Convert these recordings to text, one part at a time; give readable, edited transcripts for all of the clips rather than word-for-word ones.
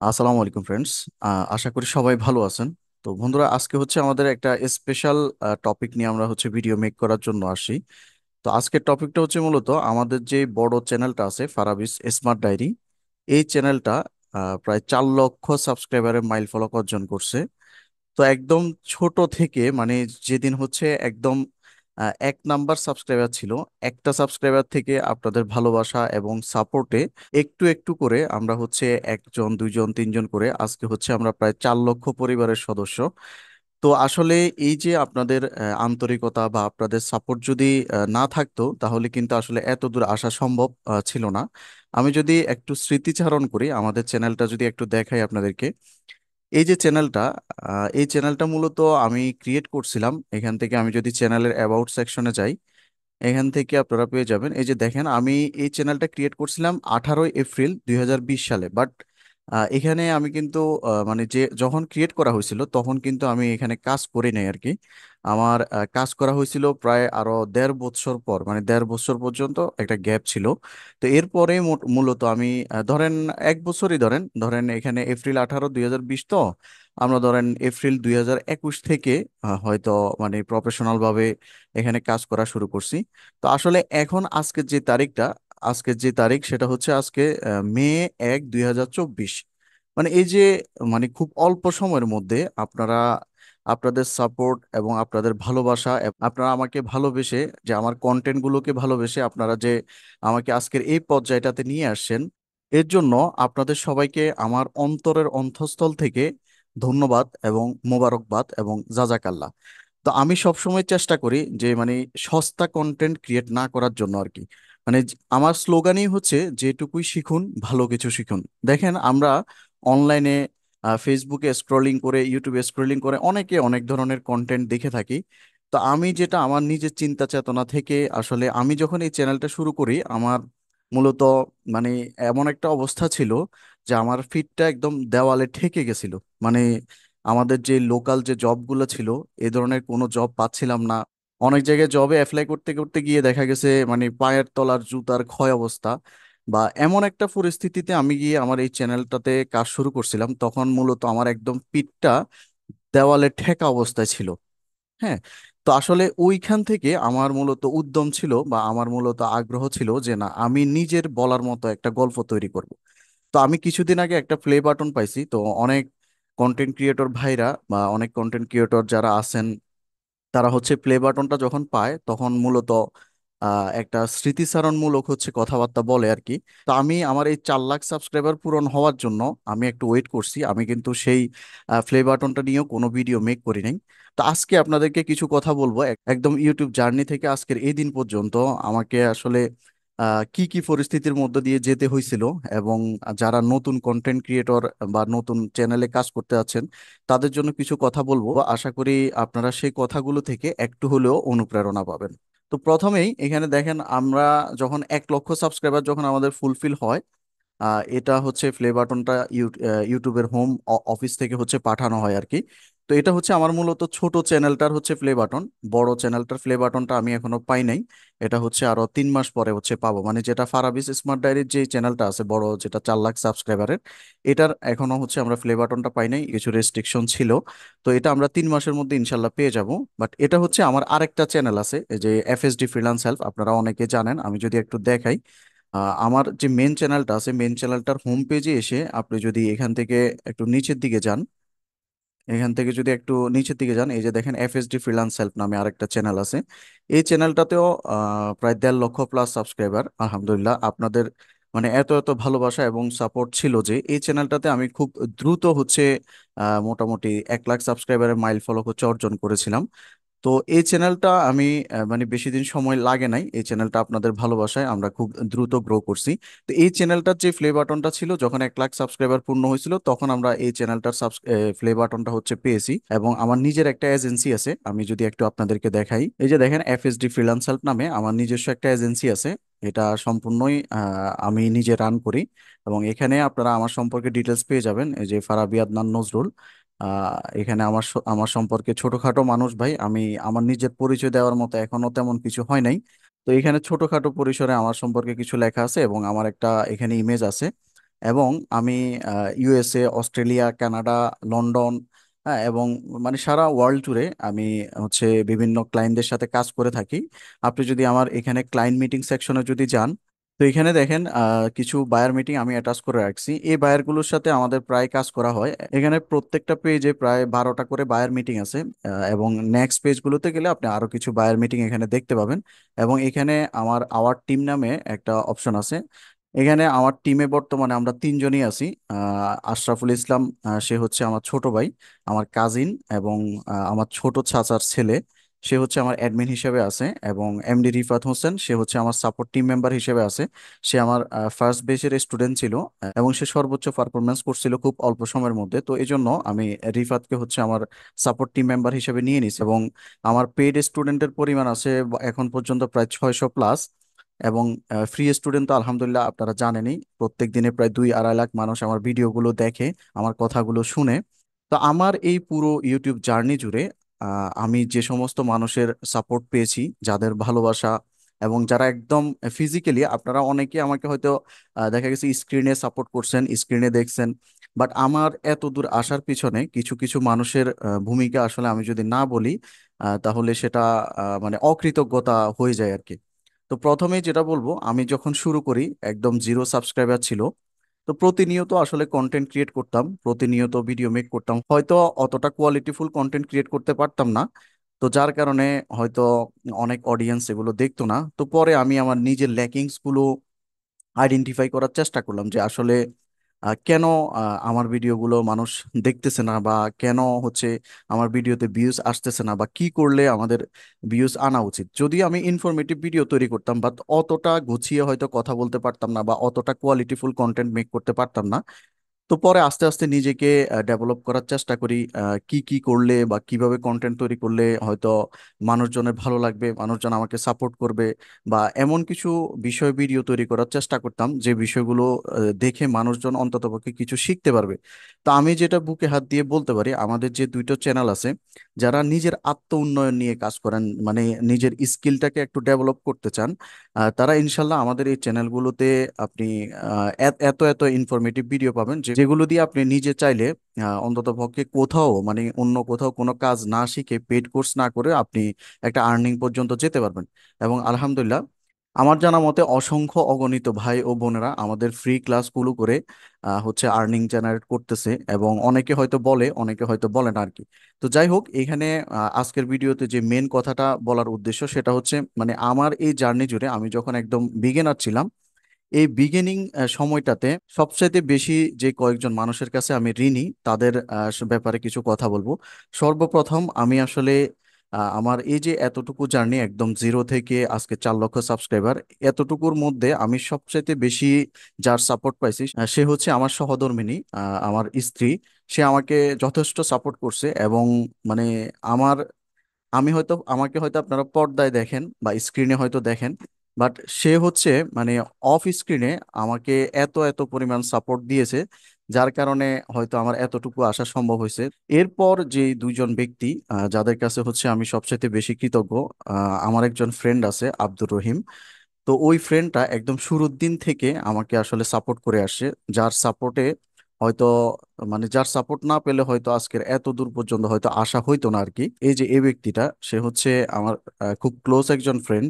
আসসালামু আলাইকুম ফ্রেন্ডস। আশা করি সবাই ভালো আছেন। তো বন্ধুরা, আজকে হচ্ছে আমাদের একটা স্পেশাল টপিক নিয়ে আমরা হচ্ছে ভিডিও মেক করার জন্য আসি। তো আজকের টপিকটা হচ্ছে মূলত আমাদের যে বড় চ্যানেলটা আছে ফারাবিস স্মার্ট ডায়েরি। এই চ্যানেলটা প্রায় 4 লক্ষ সাবস্ক্রাইবারের মাইল ফলক অর্জন করছে। তো একদম ছোট থেকে মানে যেদিন হচ্ছে একদম 1 নাম্বার সাবস্ক্রাইবার ছিল, একটা সাবস্ক্রাইবার থেকে আপনাদের ভালোবাসা এবং সাপোর্টে একটু একটু করে আমরা হচ্ছে একজন দুইজন তিনজন করে আজকে হচ্ছে আমরা প্রায় 4 লক্ষ পরিবারের সদস্য। তো আসলে এই যে আপনাদের আন্তরিকতা বা আপনাদের সাপোর্ট যদি না থাকতো তাহলে কিন্তু আসলে এত দূর আসা সম্ভব ছিল না। আমি যদি একটু স্মৃতিচারণ করি, আমাদের চ্যানেলটা যদি একটু দেখাই আপনাদেরকে। এই চ্যানেলটা মূলত আমি ক্রিয়েট করছিলাম। এখান থেকে আমি যদি চ্যানেলের অ্যাবাউট সেকশনে যাই, এখান থেকে আপনারা পেয়ে যাবেন। এই যে দেখেন, আমি এই চ্যানেলটা ক্রিয়েট করছিলাম 18 এপ্রিল 2020 সালে। বাট এখানে আমি কিন্তু মানে যে যখন ক্রিয়েট করা হয়েছিল তখন কিন্তু আমি এখানে কাজ করি নাই আর কি। আমার কাজ করা হয়েছিল প্রায় আরো 1.5 বছর পর, মানে 1.5 বছর পর্যন্ত একটা গ্যাপ ছিল। তো এরপরে মূলত আমি ধরেন 1 বছরই ধরেন ধরেন এখানে এপ্রিল 18 2020, তো আমরা ধরেন এপ্রিল 2021 থেকে হয়তো মানে প্রফেশনাল ভাবে এখানে কাজ করা শুরু করছি। তো আসলে এখন আজকের যে তারিখ সেটা হচ্ছে আজকে মে 1 2024। মানে এই যে মানে খুব অল্প সময়ের মধ্যে আপনারা আপনাদের সাপোর্ট এবং আপনাদের ভালোবাসা আপনারা আমাকে ভালোবেসে, যে আমার কন্টেন্ট গুলোকে ভালোবেসে আপনারা যে আমাকে আজকের এই পর্যায়টাতে নিয়ে আসছেন, এর জন্য আপনাদের সবাইকে আমার অন্তরের অন্তঃস্থল থেকে ধন্যবাদ এবং মোবারকবাদ এবং জাজাকাল্লাহ। তো আমি সবসময় চেষ্টা করি যে মানে সস্তা কন্টেন্ট ক্রিয়েট না করার জন্য আর কি। মানে আমার স্লোগানই হচ্ছে যেটুকুই শিখুন ভালো কিছু শিখুন। দেখেন, আমরা অনলাইনে ফেসবুকে স্ক্রলিং করে, ইউটিউবে স্ক্রলিং করে অনেকে অনেক ধরনের কন্টেন্ট দেখে থাকি। তো আমি যেটা আমার নিজের চিন্তা চেতনা থেকে আসলে আমি যখন এই চ্যানেলটা শুরু করি, আমার মূলত মানে এমন একটা অবস্থা ছিল যে আমার ফিডটা একদম দেওয়ালে ঠেকে গেছিল। মানে আমাদের যে লোকাল যে জবগুলো ছিল, এ ধরনের কোনো জব পাচ্ছিলাম না। অনেক জায়গায় জবে অ্যাপ্লাই করতে করতে গিয়ে দেখা গেছে মানে পায়ের তলার জুতার ক্ষয় অবস্থা। বা এমন একটা পরিস্থিতিতে আমি গিয়ে আমার এই চ্যানেলটাতে কাজ শুরু করছিলাম, তখন মূলত আমার একদম পিঠটা দেওয়ালে ঠেকা অবস্থায় ছিল। হ্যাঁ। তো আসলে ওইখান থেকে আমার মূলত উদ্যম ছিল বা আমার মূলত আগ্রহ ছিল যে না, আমি নিজের বলার মতো একটা গল্প তৈরি করব। তো আমি কিছুদিন আগে একটা প্লে বাটন পাইছি। তো অনেক কন্টেন্ট ক্রিয়েটর ভাইরা বা অনেক কন্টেন্ট ক্রিয়েটর যারা আছেন, তারা হচ্ছে প্লে বাটনটা যখন পায় তখন মূলত একটা স্মৃতিচারণমূলক হচ্ছে কথাবার্তা বলে আর কি। তো আমি আমার এই 4 লাখ সাবস্ক্রাইবার পূরণ হওয়ার জন্য আমি একটু ওয়েট করছি। আমি কিন্তু সেই প্লে বাটনটা নিয়েও কোনো ভিডিও মেক করি নাই। তো আজকে আপনাদেরকে কিছু কথা বলবো একদম ইউটিউব জার্নি থেকে আজকের এই দিন পর্যন্ত আমাকে আসলে কি কি পরিস্থিতির মধ্যে দিয়ে যেতে হয়েছিল, এবং যারা নতুন কন্টেন্ট ক্রিয়েটর বা নতুন চ্যানেলে কাজ করতে আছেন তাদের জন্য কিছু কথা বলবো। আশা করি আপনারা সেই কথাগুলো থেকে একটু হলেও অনুপ্রেরণা পাবেন। তো প্রথমেই এখানে দেখেন, আমরা যখন 1 লক্ষ সাবস্ক্রাইবার যখন আমাদের ফুলফিল হয়, এটা হচ্ছে প্লে বাটনটা ইউটিউবের হোম অফিস থেকে হচ্ছে পাঠানো হয় আর কি। তো এটা হচ্ছে আমার মূলত ছোট চ্যানেলটার হচ্ছে প্লে বাটন। বড় চ্যানেলটার প্লে বাটনটা আমি এখনো পাই নাই। এটা হচ্ছে আরো 3 মাস পরে হচ্ছে পাবো। মানে যেটা ফারাবিস স্মার্ট ডায়েরির যে চ্যানেলটা আছে বড়, যেটা 4 লাখ সাবস্ক্রাইবারের, এটার এখনো হচ্ছে আমরা প্লে বাটনটা পাই নাই, কিছু রেস্ট্রিকশন ছিল। তো এটা আমরা 3 মাসের মধ্যে ইনশাল্লাহ পেয়ে যাব। বাট এটা হচ্ছে আমার আরেকটা চ্যানেল আছে, এই যে এফএসডি ফ্রিল্যান্স হেল্প, আপনারা অনেকে জানেন। আমি যদি একটু দেখাই, আমার যে মেন চ্যানেলটা আছে, মেন চ্যানেলটার হোম পেজে এসে আপনি যদি এখান থেকে একটু নিচের দিকে যান, এখান থেকে যদি একটু নিচের দিকে যান, এই যে দেখেন এফএসডি ফ্রিল্যান্স হেল্প নামে আরেকটা চ্যানেল আছে। এই চ্যানেলটাতেও প্রায় 1.5 লক্ষ প্লাস সাবস্ক্রাইবার। আলহামদুলিল্লাহ, আপনাদের মানে এত এত ভালোবাসা এবং সাপোর্ট ছিল যে এই চ্যানেলটাতে আমি খুব দ্রুত হচ্ছে মোটামুটি 1 লাখ সাবস্ক্রাইবারের মাইল ফলক হচ্ছে অর্জন করেছিলাম। তো এই চ্যানেলটা আমি মানে বেশি দিন সময় লাগে নাই, এই চ্যানেলটা আপনাদের ভালোবাসায় আমরা খুব দ্রুত গ্রো করছি। তো এই চ্যানেলটার যে প্লে বাটনটা ছিল, যখন 1 লাখ সাবস্ক্রাইবার পূর্ণ হয়েছিল তখন আমরা এই চ্যানেলটার প্লে বাটনটা হচ্ছে পেয়েছি। এবং আমার নিজের একটা এজেন্সি আছে, আমি যদি একটু আপনাদেরকে দেখাই, এই যে দেখেন এফএসডি ফ্রিল্যান্স হেল্প নামে আমার নিজস্ব একটা এজেন্সি আছে। এটা সম্পূর্ণই আমি নিজে রান করি। এবং এখানে আপনারা আমার সম্পর্কে ডিটেলস পেয়ে যাবেন, এই যে ফারাবি আদনান নজরুল। এখানে আমার সম্পর্কে ছোটখাটো মানুষ ভাই, আমি আমার নিজের পরিচয় দেওয়ার মতো এখনো তেমন কিছু হয় নাই। তো এখানে ছোটখাটো পরিসরে আমার সম্পর্কে কিছু লেখা আছে এবং আমার একটা এখানে ইমেজ আছে। এবং আমি ইউএসএ, অস্ট্রেলিয়া, কানাডা, লন্ডন, হ্যাঁ, এবং মানে সারা ওয়ার্ল্ড ট্যুরে আমি হচ্ছে বিভিন্ন ক্লায়েন্টদের সাথে কাজ করে থাকি। আপনি যদি আমার এখানে ক্লায়েন্ট মিটিং সেকশনে যদি যান, তো এখানে দেখেন কিছু বায়ার মিটিং আমি অ্যাটাচ করে রাখছি। এই বায়ারগুলোর সাথে আমাদের প্রায় কাজ করা হয়। এখানে প্রত্যেকটা পেজে প্রায় 12টা করে বায়ার মিটিং আছে। এবং নেক্সট পেজগুলোতে গেলে আপনি আরো কিছু বায়ার মিটিং এখানে দেখতে পাবেন। এবং এখানে আমার আওয়ার টিম নামে একটা অপশন আছে। এখানে আমার টিমে বর্তমানে আমরা তিনজনই আছি। আশরাফুল ইসলাম, সে হচ্ছে আমার ছোট ভাই, আমার কাজিন, এবং আমার ছোট চাচার ছেলে, সে হচ্ছে আমার অ্যাডমিন হিসেবে আছে। এবং এমডি রিফাত হোসেন, সে হচ্ছে আমার সাপোর্ট টিম মেম্বার হিসেবে আছে। সে আমার ফার্স্ট বেচের স্টুডেন্ট ছিল, এবং সে সর্বোচ্চ পারফরমেন্স করছিল খুব অল্প সময়ের মধ্যে। তো এই জন্য আমি রিফাতকে হচ্ছে আমার সাপোর্ট টিম মেম্বার হিসেবে নিয়ে নিছি। এবং আমার পেইড স্টুডেন্টের পরিমাণ আছে এখন পর্যন্ত প্রায় 600+। এবং ফ্রি স্টুডেন্ট তো আলহামদুলিল্লাহ আপনারা জানেনই, প্রত্যেক দিনে প্রায় 2-2.5 লাখ মানুষ আমার ভিডিওগুলো দেখে, আমার কথাগুলো শুনে। তো আমার এই পুরো ইউটিউব জার্নি জুড়ে আমি যে সমস্ত মানুষের সাপোর্ট পেয়েছি, যাদের ভালোবাসা, এবং যারা একদম ফিজিক্যালি, আপনারা অনেকে আমাকে হয়তো দেখা গেছে স্ক্রিনে সাপোর্ট করছেন, স্ক্রিনে দেখছেন, বাট আমার এত দূর আসার পিছনে কিছু কিছু মানুষের ভূমিকা আসলে আমি যদি না বলি তাহলে সেটা মানে অকৃতজ্ঞতা হয়ে যায় আর কি। তো প্রথমেই যেটা বলবো, আমি যখন শুরু করি একদম জিরো সাবস্ক্রাইবার ছিল। তো প্রতিনিয়ত আসলে কন্টেন্ট ক্রিয়েট করতাম, প্রতিনিয়ত ভিডিও মেক করতাম, হয়তো অতটা কোয়ালিটিফুল কন্টেন্ট ক্রিয়েট করতে পারতাম না। তো যার কারণে হয়তো অনেক অডিয়েন্স এগুলো দেখতো না। তো পরে আমি আমার নিজের ল্যাকিংস গুলো আইডেন্টিফাই করার চেষ্টা করলাম যে আসলে কেন আমার ভিডিওগুলো মানুষ দেখতেছে না, বা কেন হচ্ছে আমার ভিডিওতে ভিউজ আসতেছে না, বা কি করলে আমাদের ভিউজ আনা উচিত। যদি আমি ইনফরমেটিভ ভিডিও তৈরি করতাম, বাট অতটা গুছিয়ে হয়তো কথা বলতে পারতাম না, বা অতটা কোয়ালিটিফুল কন্টেন্ট মেক করতে পারতাম না। তো পরে আস্তে আস্তে নিজেকে ডেভেলপ করার চেষ্টা করি, কি কি করলে বা কিভাবে কন্টেন্ট তৈরি করলে হয়তো মানুষজনের ভালো লাগবে, মানুষজন আমাকে সাপোর্ট করবে, বা এমন কিছু বিষয় ভিডিও তৈরি করার চেষ্টা করতাম যে বিষয়গুলো দেখে মানুষজন অন্ততপক্ষে কিছু শিখতে পারবে। তো আমি যেটা বুকে হাত দিয়ে বলতে পারি, আমাদের যে দুইটা চ্যানেল আছে, যারা নিজের আত্ম উন্নয়ন নিয়ে কাজ করেন, মানে নিজের স্কিলটাকে একটু ডেভেলপ করতে চান, তারা ইনশাল্লাহ আমাদের এই চ্যানেলগুলোতে আপনি এত এত ইনফরমেটিভ ভিডিও পাবেন, যেগুলো দিয়ে আপনি নিজে চাইলে অন্তত পক্ষে কোথাও, মানে অন্য কোথাও কোনো কাজ না শিখে, পেড কোর্স না করে আপনি একটা আর্নিং পর্যন্ত যেতে পারবেন। এবং আলহামদুলিল্লাহ, আমার জানা মতে অসংখ্য অগণিত ভাই ও বোনেরা আমাদের ফ্রি ক্লাসগুলো করে হচ্ছে আর্নিং জেনারেট করতেছে, এবং অনেকে হয়তো বলে, অনেকে হয়তো বলে না আর কি। তো যাই হোক, এখানে আজকের ভিডিওতে যে মেন কথাটা বলার উদ্দেশ্য সেটা হচ্ছে, মানে আমার এই জার্নি জুড়ে আমি যখন একদম বিগিনার ছিলাম, এই বিগিনিং সময়টাতে সবচাইতে বেশি যে কয়েকজন মানুষের কাছে আমি ঋণী, তাদের ব্যাপারে কিছু কথা বলবো। সর্বপ্রথম আমি আসলে আমার এই যে এতটুকু জার্নি, একদম জিরো থেকে আজকে 4 লক্ষ সাবস্ক্রাইবার, এতটুকুর মধ্যে আমি সবচাইতে বেশি যার সাপোর্ট পাইছি সে হচ্ছে আমার সহধর্মিণী, আমার স্ত্রী। সে আমাকে যথেষ্ট সাপোর্ট করছে। এবং মানে আমার, আমি হয়তো, আমাকে হয়তো আপনারা পর্দায় দেখেন বা স্ক্রিনে হয়তো দেখেন, বাট সে হচ্ছে মানে অফ স্ক্রিনে আমাকে এত এত পরিমাণ সাপোর্ট দিয়েছে, যার কারণে হয়তো আমার এতটুকু আসা সম্ভব হয়েছে। এরপর যে দুইজন ব্যক্তি যাদের কাছে হচ্ছে আমি সবচেয়ে বেশি কৃতজ্ঞ, আমার একজন ফ্রেন্ড আছে আব্দুর রহিম। তো ওই ফ্রেন্ডটা একদম শুরুর দিন থেকে আমাকে আসলে সাপোর্ট করে আসছে, যার সাপোর্টে হয়তো, মানে যার সাপোর্ট না পেলে হয়তো আজকের এত দূর পর্যন্ত হয়তো আসা হইতো না আর কি। এই যে এই ব্যক্তিটা, সে হচ্ছে আমার খুব ক্লোজ একজন ফ্রেন্ড।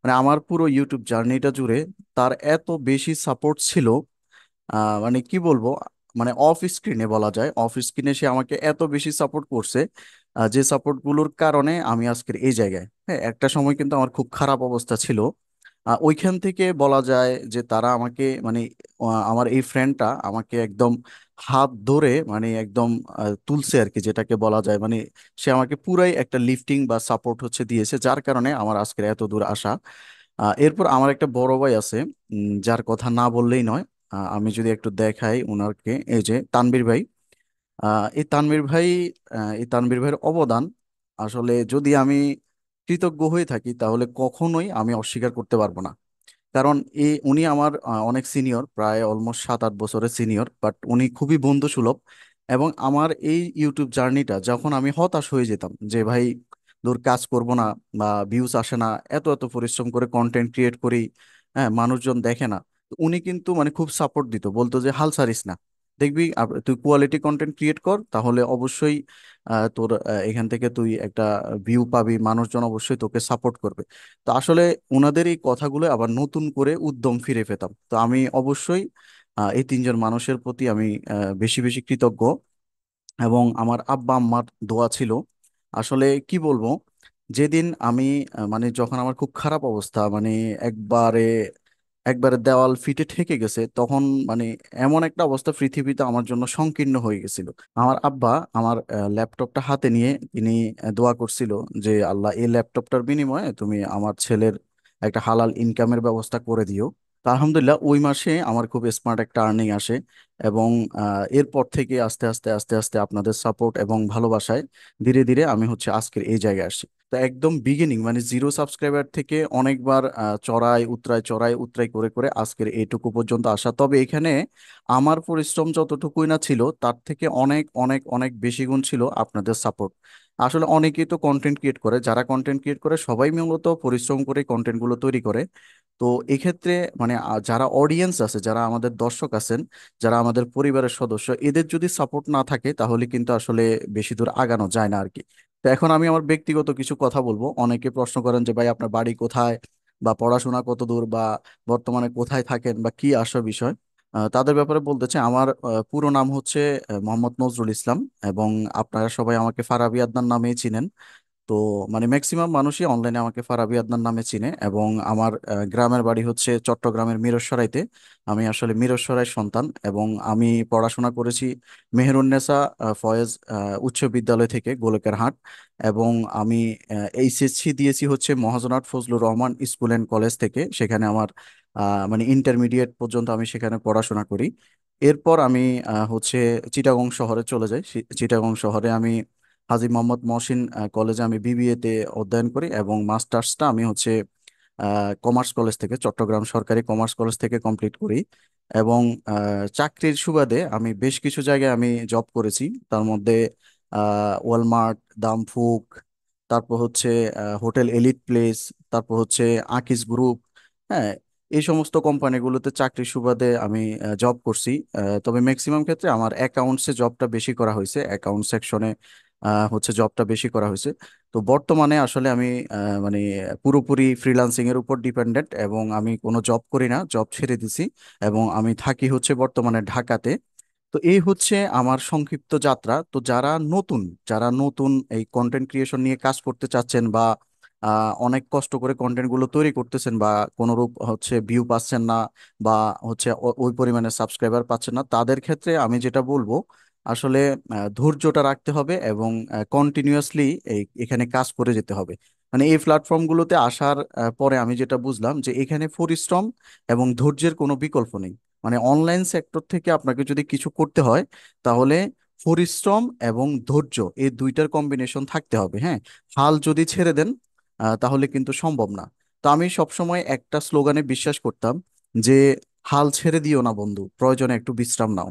মানে আমার পুরো ইউটিউব জার্নিটা জুড়ে তার এত বেশি সাপোর্ট ছিল, মানে কি বলবো, মানে অফ স্ক্রিনে বলা যায়, অফ স্ক্রিনে সে আমাকে এত বেশি সাপোর্ট করছে, যে সাপোর্ট গুলোর কারণে আমি আজকের এই জায়গায়। হ্যাঁ, একটা সময় কিন্তু আমার খুব খারাপ অবস্থা ছিল। ওইখান থেকে বলা যায় যে তারা আমাকে, মানে আমার এই ফ্রেন্ডটা আমাকে একদম হাত ধরে, মানে একদম তুলছে আর কি, যেটাকে বলা যায়। মানে সে আমাকে পুরাই একটা লিফটিং বা সাপোর্ট হচ্ছে দিয়েছে, যার কারণে আমার আজকের এত দূর আসা। এরপর আমার একটা বড় ভাই আছে, যার কথা না বললেই নয়। আমি যদি একটু দেখাই ওনাকে, এই যে তানভীর ভাই। এই তানভীর ভাই, এই তানভীর ভাইয়ের অবদান আসলে যদি আমি কৃতজ্ঞ হয়ে থাকি তাহলে কখনোই আমি অস্বীকার করতে পারবো না। কারণ উনি আমার অনেক সিনিয়র, প্রায় অলমোস্ট 7-8 বছরের সিনিয়র, বাট উনি খুবই বন্ধুসুলভ। এবং আমার এই ইউটিউব জার্নিটা যখন আমি হতাশ হয়ে যেতাম যে ভাই দূর কাজ করব না, বা ভিউজ আসে না, এত এত পরিশ্রম করে কন্টেন্ট ক্রিয়েট করি, হ্যাঁ, মানুষজন দেখে না, তো উনি কিন্তু মানে খুব সাপোর্ট দিত, বলতো যে হাল ছাড়িস না, দেখবি তুই কোয়ালিটি কন্টেন্ট ক্রিয়েট কর, তাহলে অবশ্যই তোর এখান থেকে তুই একটা ভিউ পাবি, মানুষজন অবশ্যই তোকে সাপোর্ট করবে। তো আসলে ওনাদের এই কথাগুলো আবার নতুন করে উদ্যম ফিরে পেতাম। তো আমি অবশ্যই এই তিনজন মানুষের প্রতি আমি বেশি বেশি কৃতজ্ঞ, এবং আমার আব্বা আম্মার দোয়া ছিল। আসলে কি বলবো, যেদিন আমি মানে যখন আমার খুব খারাপ অবস্থা, মানে একবারে একবারে দেওয়াল ফিটে ঠেকে গেছে, তখন মানে এমন একটা অবস্থা পৃথিবীতে আমার জন্য সংকীর্ণ হয়ে গেছিল। আমার আব্বা আমার ল্যাপটপটা হাতে নিয়ে তিনি দোয়া করছিল যে আল্লাহ, এই ল্যাপটপটার বিনিময়ে তুমি আমার ছেলের একটা হালাল ইনকামের ব্যবস্থা করে দিও। তা আলহামদুলিল্লাহ ওই মাসে আমার খুব স্মার্ট একটা আর্নিং আসে, এবং এরপর থেকে আস্তে আস্তে আস্তে আস্তে আপনাদের সাপোর্ট এবং ভালোবাসায় ধীরে ধীরে আমি হচ্ছে আজকের এই জায়গায় আসি। তো একদম বিগিনিং মানে জিরো সাবস্ক্রাইবার থেকে অনেকবার চড়াই উতরাই চড়াই উতরাই করে করে আজকের এইটুকু পর্যন্ত আসা। তবে এখানে আমার পরিশ্রম যতটুকুই না ছিল, তার থেকে অনেক অনেক অনেক বেশি গুণ ছিল আপনাদের সাপোর্ট। আসলে অনেকেই তো কন্টেন্ট ক্রিয়েট করে, যারা কন্টেন্ট ক্রিয়েট করে সবাই মূলত পরিশ্রম করে কন্টেন্টগুলো তৈরি করে। তো এক্ষেত্রে মানে যারা অডিয়েন্স আছে, যারা আমাদের দর্শক আছেন, যারা আমাদের পরিবারের সদস্য, এদের যদি সাপোর্ট না থাকে তাহলে কিন্তু আসলে বেশি দূর আগানো যায় না আর কি। তো এখন আমি আমার ব্যক্তিগত কিছু কথা বলবো। অনেকে প্রশ্ন করেন যে ভাই আপনার বাড়ি কোথায়, বা পড়াশোনা কত দূর, বা বর্তমানে কোথায় থাকেন, বা কি আসল বিষয়। তাদের ব্যাপারে বলতে চাই, আমার পুরো নাম হচ্ছে মোহাম্মদ নজরুল ইসলাম, এবং আপনারা সবাই আমাকে ফারাবি আদনান নামেই চিনেন। তো মানে ম্যাক্সিমাম মানুষই অনলাইনে আমাকে ফারাবি আদনান নামে চিনে, এবং আমার গ্রামের বাড়ি হচ্ছে চট্টগ্রামের মিরসরাইতে। আমি আসলে মিরসরাইয়ের সন্তান, এবং আমি পড়াশোনা করেছি মেহেরুন্নেসা ফয়েজ উচ্চ বিদ্যালয় থেকে, গোলকেরহাট। এবং আমি এইচএসসি দিয়েছি হচ্ছে মহাজনাট Fazlur Rahman school and college থেকে, সেখানে আমার মানে ইন্টারমিডিয়েট পর্যন্ত আমি সেখানে পড়াশোনা করি। এরপর আমি হচ্ছে চিটাগং শহরে চলে যাই। চিটাগং শহরে আমি হাজী মোহাম্মদ মহসিন কলেজে আমি বিবিএ তে অধ্যয়ন করি, এবং মাস্টার্সটা আমি হচ্ছে কমার্স কলেজ থেকে, চট্টগ্রাম সরকারি কমার্স কলেজ থেকে কমপ্লিট করি। এবং চাকরির সুবাদে আমি বেশ কিছু জায়গায় আমি জব করেছি। তার মধ্যে ওয়ালমার্ট, দামফুক, তারপর হচ্ছে হোটেল এলিট প্লেস, তারপর হচ্ছে আকিস গ্রুপ। হ্যাঁ, এই সমস্ত কোম্পানিগুলোতে চাকরির সুবাদে আমি জব করছি। তবে ম্যাক্সিমাম ক্ষেত্রে আমার অ্যাকাউন্টসে জবটা বেশি করা হয়েছে, অ্যাকাউন্ট সেকশনে হচ্ছে জবটা বেশি করা হয়েছে। তো বর্তমানে আসলে আমি মানে পুরোপুরি ফ্রিল্যান্সিং এর উপর ডিপেন্ডেন্ট, এবং আমি কোনো জব করি না, জব ছেড়ে দিছি, এবং আমি থাকি হচ্ছে বর্তমানে ঢাকাতে। তো এই হচ্ছে আমার সংক্ষিপ্ত যাত্রা। তো যারা নতুন এই কন্টেন্ট ক্রিয়েশন নিয়ে কাজ করতে চাচ্ছেন, বা অনেক কষ্ট করে কন্টেন্ট গুলো তৈরি করতেছেন, বা কোনোরূপ হচ্ছে ভিউ পাচ্ছেন না, বা হচ্ছে ওই পরিমাণে সাবস্ক্রাইবার পাচ্ছেন না, তাদের ক্ষেত্রে আমি যেটা বলবো, আসলে ধৈর্যটা রাখতে হবে, এবং কন্টিনিউয়াসলি এখানে কাজ করে যেতে হবে। মানে এই প্ল্যাটফর্মগুলোতে আসার পরে আমি যেটা বুঝলাম যে এখানে পরিশ্রম এবং ধৈর্যের কোনো বিকল্প নেই। মানে অনলাইন সেক্টর থেকে আপনাকে যদি কিছু করতে হয়, তাহলে পরিশ্রম এবং ধৈর্য এই দুইটার কম্বিনেশন থাকতে হবে। হ্যাঁ, হাল যদি ছেড়ে দেন তাহলে কিন্তু সম্ভব না। তো আমি সবসময় একটা স্লোগানে বিশ্বাস করতাম যে হাল ছেড়ে দিও না বন্ধু, প্রয়োজনে একটু বিশ্রাম নাও।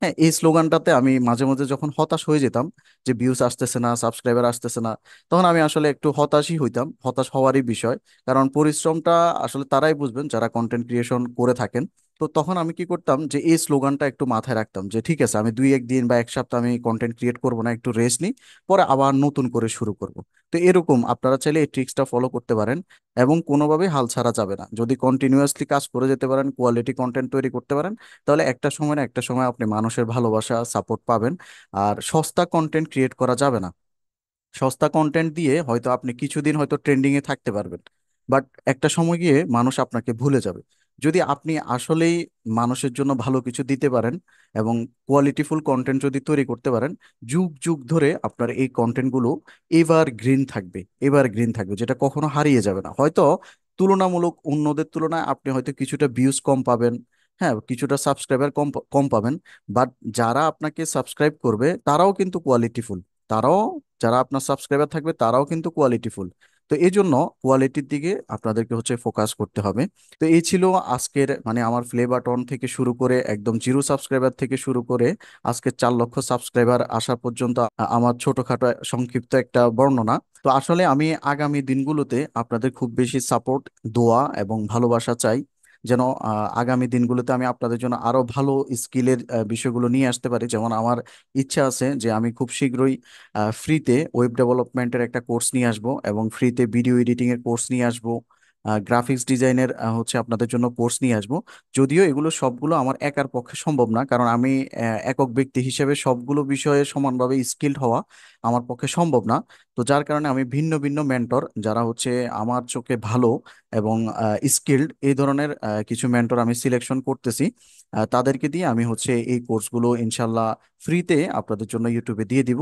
হ্যাঁ, এই স্লোগানটাতে আমি মাঝে মাঝে যখন হতাশ হয়ে যেতাম যে ভিউজ আসতেছে না, সাবস্ক্রাইবার আসতেছে না, তখন আমি আসলে একটু হতাশই হইতাম, হতাশ হওয়ারই বিষয়। কারণ পরিশ্রমটা আসলে তারাই বুঝবেন যারা কন্টেন্ট ক্রিয়েশন করে থাকেন। তো তখন আমি কি করতাম যে এই স্লোগানটা একটু মাথায় রাখতাম যে ঠিক আছে, আমি দুই একদিন বা এক সপ্তাহ আমি কন্টেন্ট ক্রিয়েট করব না, একটু রেস্ট নিই, পরে আবার নতুন করে শুরু করব। তো এরকম আপনারা চাইলে এই ট্রিক্সটা ফলো করতে পারেন, এবং কোনোভাবেই হাল ছাড়া যাবে না। যদি কন্টিনিউয়াসলি কাজ করে যেতে পারেন, কোয়ালিটি কন্টেন্ট তৈরি করতে পারেন, তাহলে একটা সময় না একটা সময় আপনি মানুষের ভালোবাসা সাপোর্ট পাবেন। আর সস্তা কন্টেন্ট ক্রিয়েট করা যাবে না। সস্তা কন্টেন্ট দিয়ে হয়তো আপনি কিছুদিন হয়তো ট্রেন্ডিং এ থাকতে পারবেন, বাট একটা সময় গিয়ে মানুষ আপনাকে ভুলে যাবে। যদি আপনি আসলেই মানুষের জন্য ভালো কিছু দিতে পারেন, এবং কোয়ালিটিফুল কন্টেন্ট যদি তৈরি করতে পারেন, যুগ যুগ ধরে আপনার এই কন্টেন্টগুলো এভার গ্রিন থাকবে। এভার গ্রিন থাকবে, যেটা কখনো হারিয়ে যাবে না। হয়তো তুলনামূলক অন্যদের তুলনায় আপনি হয়তো কিছুটা ভিউজ কম পাবেন, হ্যাঁ, কিছুটা সাবস্ক্রাইবার কম কম পাবেন, বাট যারা আপনাকে সাবস্ক্রাইব করবে তারাও কিন্তু কোয়ালিটিফুল। তারাও, যারা আপনার সাবস্ক্রাইবার থাকবে তারাও কিন্তু কোয়ালিটিফুল। তো এই জন্য কোয়ালিটির দিকে আপনাদেরকে হচ্ছে ফোকাস করতে হবে। তো এই ছিল আজকের মানে আমার প্লে বাটন থেকে শুরু করে একদম জিরো সাবস্ক্রাইবার থেকে শুরু করে আজকে 4 লক্ষ সাবস্ক্রাইবার আসা পর্যন্ত আমার ছোটখাটো সংক্ষিপ্ত একটা বর্ণনা। তো আসলে আমি আগামী দিনগুলোতে আপনাদের খুব বেশি সাপোর্ট, দোয়া এবং ভালোবাসা চাই। যেন আগামী দিনগুলোতে আমি আপনাদের জন্য আরো ভালো স্কিলের বিষয়গুলো নিয়ে আসতে পারি। যেমন আমার ইচ্ছা আছে যে আমি খুব শীঘ্রই ফ্রিতে ওয়েব ডেভেলপমেন্টের একটা কোর্স নিয়ে আসব এবং ফ্রিতে ভিডিও এডিটিং এর কোর্স নিয়ে আসব, গ্রাফিক্স ডিজাইনের হচ্ছে আপনাদের জন্য কোর্স নিয়ে আসব। যদিও এগুলো সবগুলো আমার একার পক্ষে সম্ভব না, কারণ আমি একক ব্যক্তি হিসেবে সবগুলো বিষয়ে সমানভাবে স্কিল্ড হওয়া আমার পক্ষে সম্ভব না। তো যার কারণে আমি ভিন্ন ভিন্ন মেন্টর যারা হচ্ছে আমার চোখে ভালো এবং স্কিল্ড এই ধরনের কিছু মেন্টর আমি সিলেকশন করতেছি। তাদেরকে দিয়ে আমি হচ্ছে এই কোর্সগুলো ইনশাল্লাহ ফ্রিতে আপনাদের জন্য ইউটিউবে দিয়ে দিব,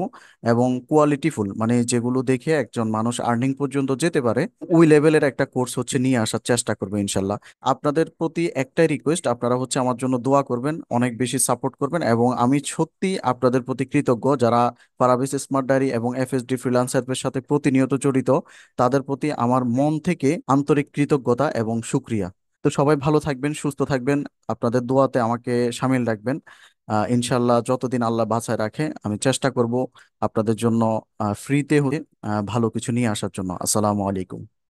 এবং কোয়ালিটিফুল মানে যেগুলো দেখে একজন মানুষ আর্নিং পর্যন্ত যেতে পারে ওই লেভেলের একটা কোর্স হচ্ছে নিয়ে আসার চেষ্টা করবে ইনশাল্লাহ। আপনাদের প্রতি একটাই রিকোয়েস্ট, আপনারা হচ্ছে আমার জন্য দোয়া করবেন, অনেক বেশি সাপোর্ট করবেন, এবং আমি সত্যি আপনাদের প্রতি কৃতজ্ঞ যারা পারাবিস স্মার্ট ডায়েরি এবং এফএসডি ফ্রিল্যান্সারের সাথে প্রতিনিয়ত জড়িত। তাদের প্রতি আমার মন থেকে আন্তরিক কৃতজ্ঞতা এবং শুক্রিয়া। তো সবাই ভালো থাকবেন, সুস্থ থাকবেন, আপনাদের দোয়াতে আমাকে শামিল রাখবেন। ইনশাল্লাহ যতদিন আল্লাহ বাঁচায় রাখে আমি চেষ্টা করব আপনাদের জন্য ফ্রিতে হয়ে ভালো কিছু নিয়ে আসার জন্য। আসসালামু আলাইকুম।